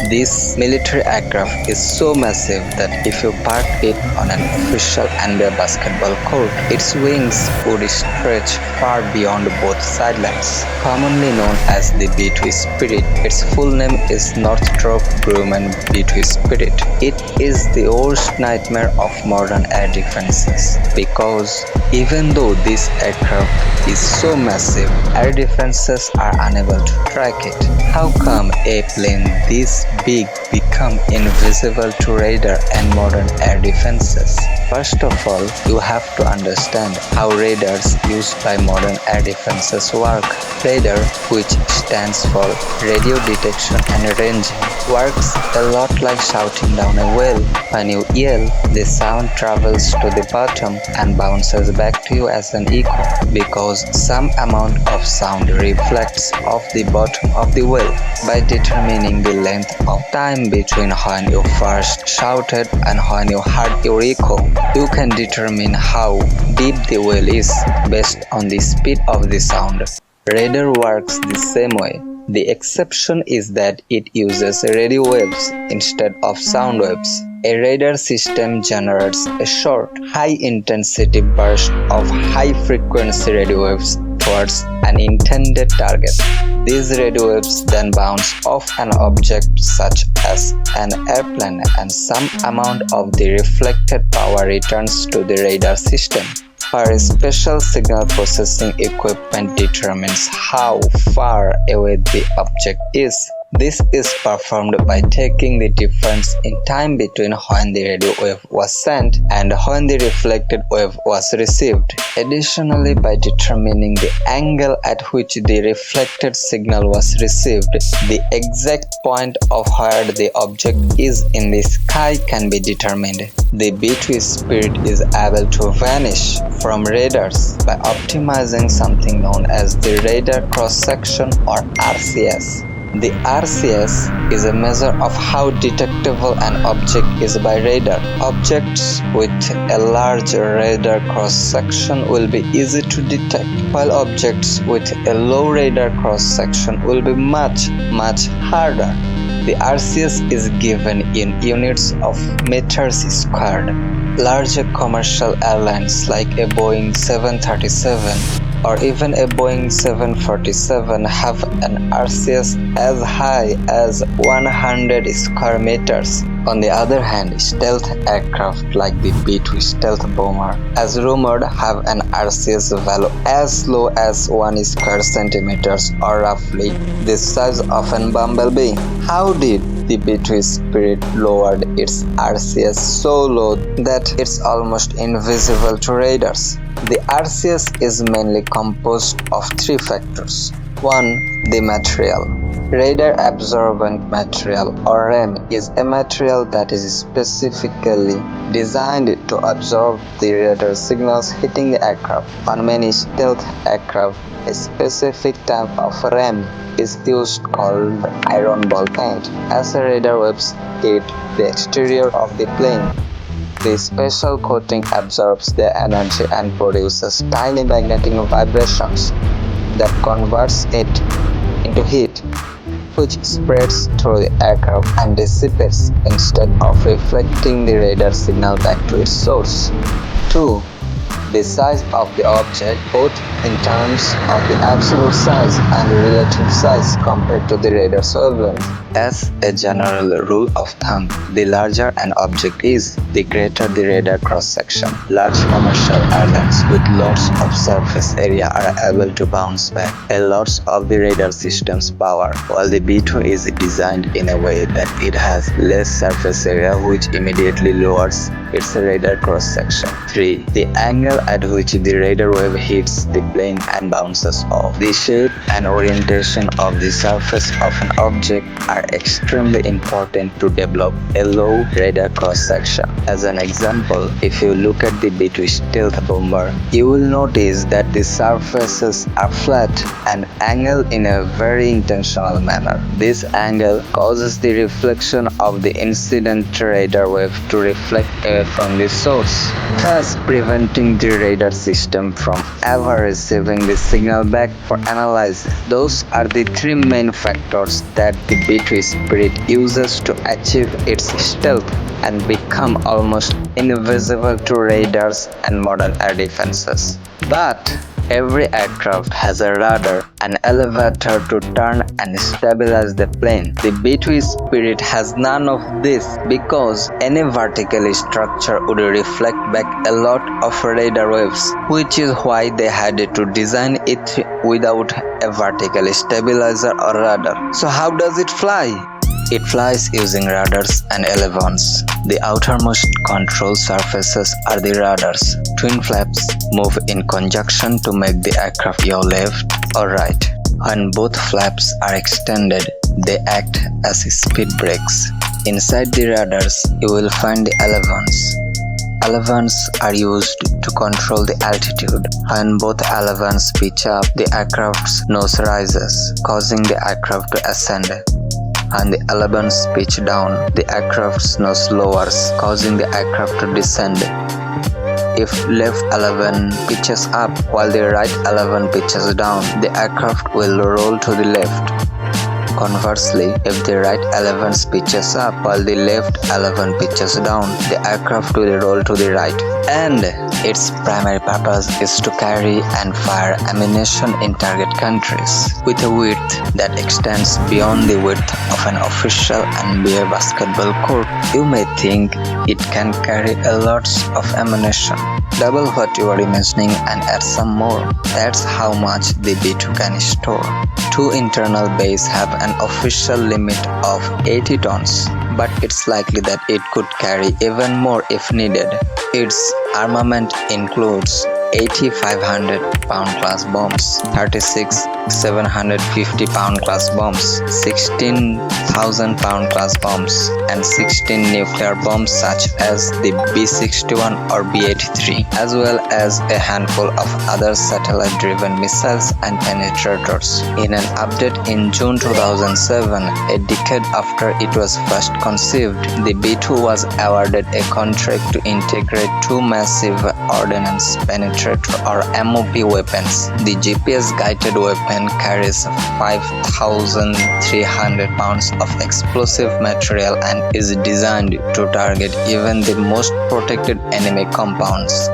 This military aircraft is so massive that if you park it on an official NBA basketball court, its wings would stretch far beyond both sidelines. Commonly known as the B-2 Spirit, its full name is Northrop Grumman B-2 Spirit. It is the worst nightmare of modern air defenses because even though this aircraft is so massive, air defenses are unable to track it. How come a plane this big become invisible to radar and modern air defenses? First of all, you have to understand how radars used by modern air defenses work. Radar, which stands for radio detection and ranging, works a lot like shouting down a well. When you yell, the sound travels to the bottom and bounces back to you as an echo because some amount of sound reflects off the bottom of the well. By determining the length of time between when you first shouted and when you heard your echo, you can determine how deep the well is based on the speed of the sound. Radar works the same way. The exception is that it uses radio waves instead of sound waves. A radar system generates a short, high-intensity burst of high-frequency radio waves towards an intended target. These radio waves then bounce off an object such as an airplane, and some amount of the reflected power returns to the radar system, where a special signal processing equipment determines how far away the object is. This is performed by taking the difference in time between when the radio wave was sent and when the reflected wave was received. Additionally, by determining the angle at which the reflected signal was received, the exact point of where the object is in the sky can be determined. The B-2 Spirit is able to vanish from radars by optimizing something known as the radar cross-section or RCS. The RCS is a measure of how detectable an object is by radar. Objects with a large radar cross-section will be easy to detect, while objects with a low radar cross-section will be much harder. The RCS is given in units of meters squared. Larger commercial airlines like a Boeing 737 or even a Boeing 747 have an RCS as high as 100 square meters. On the other hand, stealth aircraft like the B-2 stealth bomber, as rumored, have an RCS value as low as 1 square centimeters or roughly the size of a bumblebee. How did the B-2 Spirit lowered its RCS so low that it's almost invisible to radars? The RCS is mainly composed of three factors. 1. The material. Radar absorbent material or RAM is a material that is specifically designed to absorb the radar signals hitting the aircraft. On many stealth aircraft, a specific type of RAM is used called iron ball paint. As the radar waves hit the exterior of the plane, the special coating absorbs the energy and produces tiny magnetic vibrations that converts it into heat, which spreads through the aircraft and dissipates instead of reflecting the radar signal back to its source. 2. The size of the object, both in terms of the absolute size and the relative size compared to the radar's wavelength. As a general rule of thumb, the larger an object is, the greater the radar cross-section. Large commercial airlines with lots of surface area are able to bounce back a lot of the radar system's power, while the B-2 is designed in a way that it has less surface area, which immediately lowers its radar cross-section. 3. The angle at which the radar wave hits the plane and bounces off. The shape and orientation of the surface of an object are extremely important to develop a low radar cross-section. As an example, if you look at the B-2 stealth bomber, you will notice that the surfaces are flat and angle in a very intentional manner. This angle causes the reflection of the incident radar wave to reflect away from the source, thus preventing the radar system from ever receiving the signal back for analysis. Those are the three main factors that the B-2 Spirit uses to achieve its stealth and become almost invisible to radars and modern air defenses. But every aircraft has a rudder, an elevator to turn and stabilize the plane. The B-2 Spirit has none of this because any vertical structure would reflect back a lot of radar waves, which is why they had to design it without a vertical stabilizer or rudder. So how does it fly? It flies using rudders and elevons. The outermost control surfaces are the rudders. Twin flaps move in conjunction to make the aircraft yaw left or right. When both flaps are extended, they act as speed brakes. Inside the rudders, you will find the elevons. Elevons are used to control the altitude. When both elevons pitch up, the aircraft's nose rises, causing the aircraft to ascend. And the elevons pitch down, the aircraft's nose lowers, causing the aircraft to descend. If left eleven pitches up while the right eleven pitches down, the aircraft will roll to the left. Conversely, if the right eleven pitches up while the left eleven pitches down, the aircraft will roll to the right. And its primary purpose is to carry and fire ammunition in target countries. With a width that extends beyond the width of an official NBA basketball court, you may think it can carry a lots of ammunition. Double what you are imagining and add some more. That's how much the B-2 can store. Two internal bays have an official limit of 80 tons, but it's likely that it could carry even more if needed. Its armament includes 8,500 pound class bombs, 36 750 pound class bombs, 16,000 pound class bombs, and 16 nuclear bombs such as the B-61 or B-83, as well as a handful of other satellite-driven missiles and penetrators. In an update in June 2007, a decade after it was first conceived, the B-2 was awarded a contract to integrate two massive Ordnance Penetrator or MOP weapons. The GPS-guided weapon carries 5,300 pounds of explosive material and is designed to target even the most protected enemy compounds.